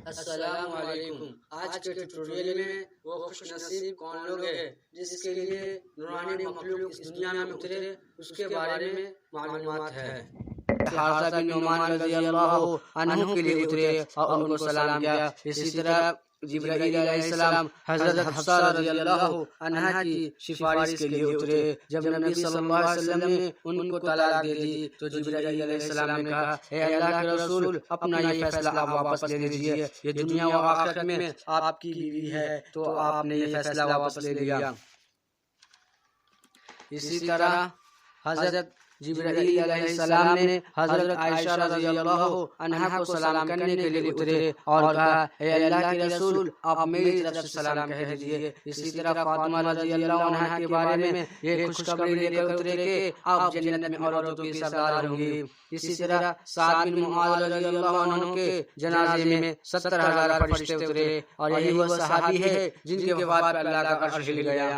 السلام علیکم۔ آج کے ٹیوٹوریل میں وہ خوش نصیب کون لوگ ہیں جس کے لیے نورانی مخلوق اس دنیا میں اترے، اس کے بارے میں معلومات ہے۔ حارثہ بن نعمان رضی اللہ عنہ کے لیے اترے اور ان کو سلام کیا۔ اسی طرح جبرائیل علیہ السلام حضرت حفصہ رضی اللہ عنہا کی سفارش کے لیے اترے۔ جب نبی صلی اللہ علیہ وسلم نے ان کو طلاق دے دی تو جبرائیل علیہ السلام نے کہا، اے اللہ کے رسول، اپنا یہ فیصلہ آپ واپس لے لیجیے، یہ دنیا و آخرت میں آپ کی بیوی ہے۔ تو آپ نے یہ فیصلہ واپس لے لیا۔ اسی طرح حضرت جبرائیل علیہ السلام نے حضرت عائشہ رضی اللہ عنہا کو سلام کرنے کے لیے اترے اور کہا، اے اللہ کے رسول، آپ میری طرف سے سلام کہہ دیجیے۔ اسی طرح فاطمہ رضی اللہ عنہا کے بارے میں یہ خوشخبری لے کر اترے کہ آپ جنت میں عورتوں کی سردار ہوں گی۔ اسی طرح سعد بن معاذ رضی اللہ عنہ کے جنازے میں 70,000 فرشتے اترے اور یہی وہ صحابی ہے جن کے وفات پر اللہ کا عرش ہل گیا۔